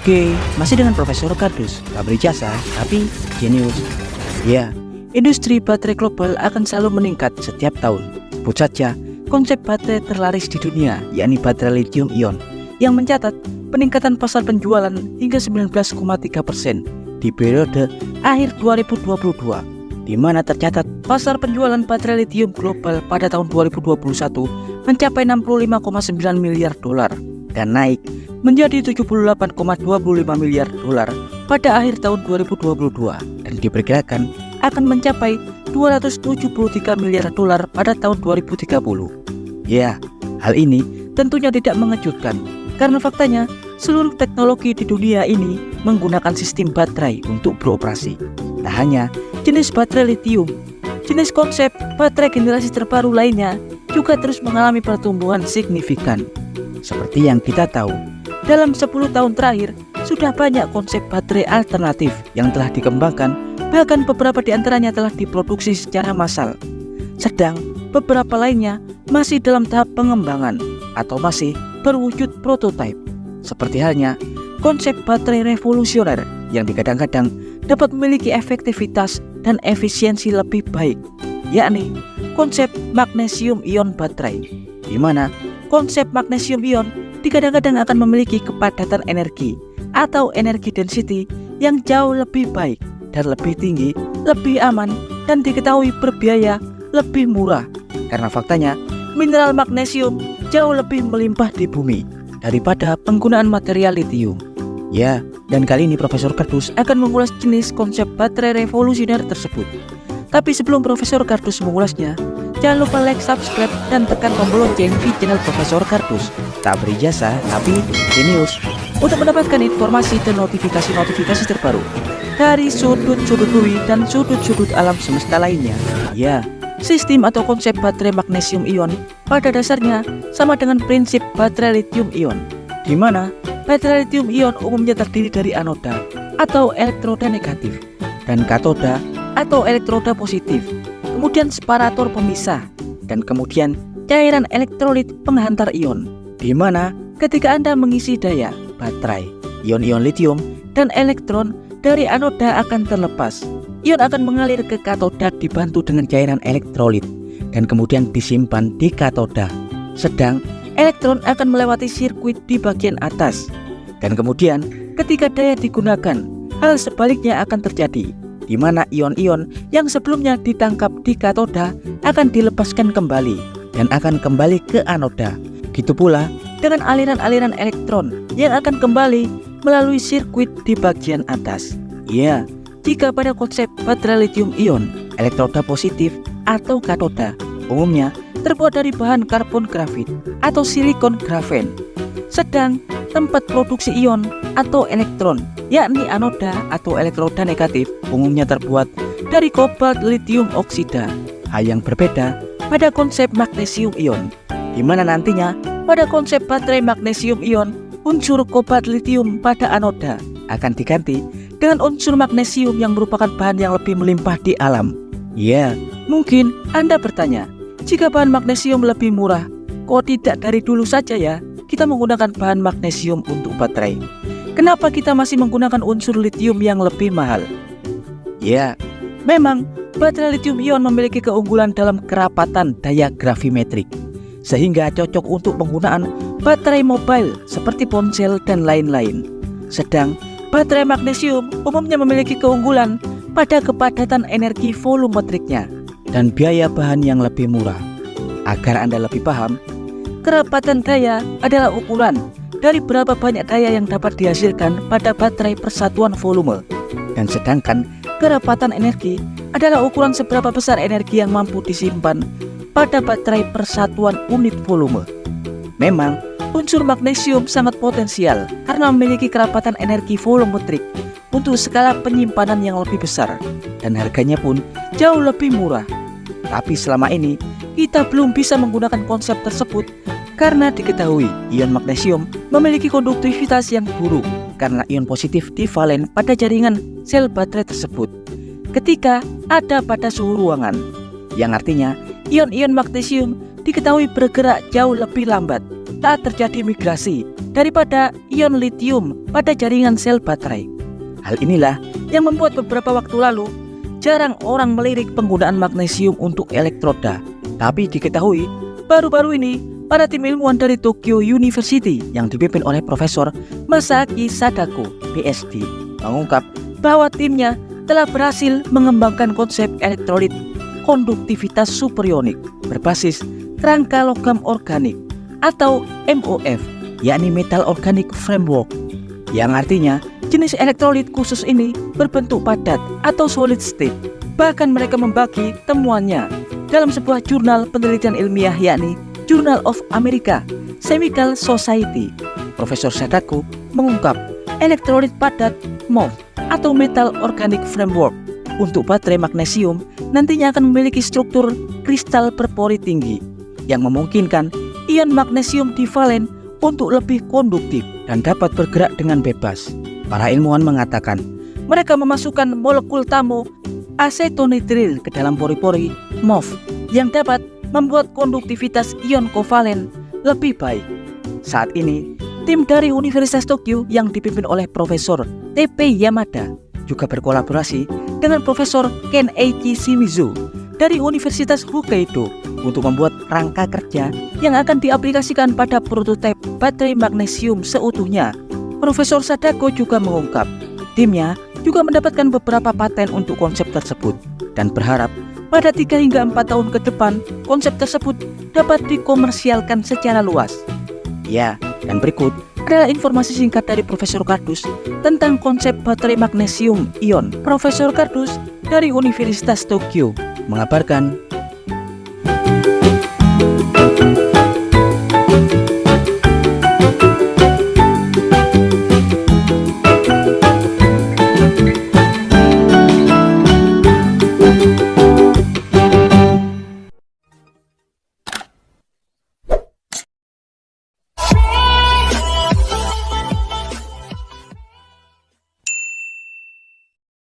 Oke, masih dengan Profesor Kardus, tak berjasa tapi jenius. Ya, industri baterai global akan selalu meningkat setiap tahun. Sebut saja konsep baterai terlaris di dunia, yakni baterai lithium ion, yang mencatat peningkatan pasar penjualan hingga 19,3% di periode akhir 2022, di mana tercatat pasar penjualan baterai lithium global pada tahun 2021 mencapai 65,9 miliar dolar dan naik menjadi 78,25 miliar dolar pada akhir tahun 2022 dan diperkirakan akan mencapai 273 miliar dolar pada tahun 2030. Ya, hal ini tentunya tidak mengejutkan karena faktanya seluruh teknologi di dunia ini menggunakan sistem baterai untuk beroperasi. Tak hanya jenis baterai lithium, jenis konsep baterai generasi terbaru lainnya juga terus mengalami pertumbuhan signifikan. Seperti yang kita tahu, dalam 10 tahun terakhir sudah banyak konsep baterai alternatif yang telah dikembangkan, bahkan beberapa di antaranya telah diproduksi secara massal. Sedang beberapa lainnya masih dalam tahap pengembangan atau masih berwujud prototipe. Seperti halnya konsep baterai revolusioner yang kadang-kadang dapat memiliki efektivitas dan efisiensi lebih baik, yakni konsep magnesium ion baterai, di mana konsep magnesium ion kadang-kadang akan memiliki kepadatan energi atau energi density yang jauh lebih baik dan lebih tinggi, lebih aman, dan diketahui berbiaya lebih murah karena faktanya mineral magnesium jauh lebih melimpah di bumi daripada penggunaan material lithium. Ya, dan kali ini Profesor Kardus akan mengulas jenis konsep baterai revolusioner tersebut. Tapi sebelum Profesor Kardus mengulasnya, jangan lupa like, subscribe, dan tekan tombol lonceng di channel Profesor Kardus. Tak berjasa tapi jenius untuk mendapatkan informasi dan notifikasi-notifikasi terbaru dari sudut-sudut bumi dan sudut-sudut alam semesta lainnya. Ya, sistem atau konsep baterai magnesium ion pada dasarnya sama dengan prinsip baterai lithium ion, di mana baterai lithium ion umumnya terdiri dari anoda atau elektroda negatif dan katoda atau elektroda positif, kemudian separator pemisah, dan kemudian cairan elektrolit penghantar ion, di mana ketika Anda mengisi daya baterai, ion-ion lithium dan elektron dari anoda akan terlepas. Ion akan mengalir ke katoda dibantu dengan cairan elektrolit dan kemudian disimpan di katoda. Sedang elektron akan melewati sirkuit di bagian atas dan kemudian ketika daya digunakan, hal sebaliknya akan terjadi, di mana ion-ion yang sebelumnya ditangkap di katoda akan dilepaskan kembali dan akan kembali ke anoda. Begitu pula dengan aliran-aliran elektron yang akan kembali melalui sirkuit di bagian atas. Ya, jika pada konsep baterai lithium ion, elektroda positif atau katoda umumnya terbuat dari bahan karbon grafit atau silikon grafen. Sedang tempat produksi ion atau elektron, yakni anoda atau elektroda negatif, umumnya terbuat dari kobalt lithium oksida. Hal yang berbeda pada konsep magnesium ion, di mana nantinya pada konsep baterai magnesium ion, unsur kobalt lithium pada anoda akan diganti dengan unsur magnesium yang merupakan bahan yang lebih melimpah di alam. Ya, mungkin Anda bertanya, jika bahan magnesium lebih murah, kok tidak dari dulu saja ya kita menggunakan bahan magnesium untuk baterai? Kenapa kita masih menggunakan unsur lithium yang lebih mahal? Ya, memang baterai lithium ion memiliki keunggulan dalam kerapatan daya gravimetrik, sehingga cocok untuk penggunaan baterai mobile seperti ponsel dan lain-lain. Sedang baterai magnesium umumnya memiliki keunggulan pada kepadatan energi volumetriknya dan biaya bahan yang lebih murah. Agar Anda lebih paham, kerapatan daya adalah ukuran dari berapa banyak daya yang dapat dihasilkan pada baterai persatuan volume, dan sedangkan kerapatan energi adalah ukuran seberapa besar energi yang mampu disimpan pada baterai persatuan unit volume. Memang unsur magnesium sangat potensial karena memiliki kerapatan energi volumetrik untuk skala penyimpanan yang lebih besar dan harganya pun jauh lebih murah. Tapi selama ini kita belum bisa menggunakan konsep tersebut karena diketahui ion magnesium memiliki konduktivitas yang buruk karena ion positif divalen pada jaringan sel baterai tersebut ketika ada pada suhu ruangan, yang artinya ion-ion magnesium diketahui bergerak jauh lebih lambat saat terjadi migrasi daripada ion litium pada jaringan sel baterai. Hal inilah yang membuat beberapa waktu lalu jarang orang melirik penggunaan magnesium untuk elektroda. Tapi diketahui baru-baru ini para tim ilmuwan dari Tokyo University yang dipimpin oleh Profesor Masaaki Sadako, PhD, mengungkap bahwa timnya telah berhasil mengembangkan konsep elektrolit konduktivitas superionik berbasis kerangka logam organik atau MOF, yakni Metal Organic Framework, yang artinya jenis elektrolit khusus ini berbentuk padat atau solid state. Bahkan mereka membagi temuannya dalam sebuah jurnal penelitian ilmiah, yakni Journal of American Chemical Society. Profesor Sadako mengungkap elektrolit padat MOF atau Metal Organic Framework untuk baterai magnesium nantinya akan memiliki struktur kristal berpori tinggi yang memungkinkan ion magnesium divalen untuk lebih konduktif dan dapat bergerak dengan bebas. Para ilmuwan mengatakan mereka memasukkan molekul tamu asetonitril ke dalam pori-pori MOF yang dapat membuat konduktivitas ion kovalen lebih baik. Saat ini, tim dari Universitas Tokyo yang dipimpin oleh Profesor Teppei Yamada juga berkolaborasi dengan Profesor Keneiichi Shimizu dari Universitas Hokkaido untuk membuat rangka kerja yang akan diaplikasikan pada prototipe baterai magnesium seutuhnya. Profesor Sadako juga mengungkap timnya juga mendapatkan beberapa paten untuk konsep tersebut dan berharap pada 3 hingga 4 tahun ke depan konsep tersebut dapat dikomersialkan secara luas. Ya, dan berikut adalah informasi singkat dari Profesor Kardus tentang konsep baterai magnesium ion. Profesor Kardus dari Universitas Tokyo mengabarkan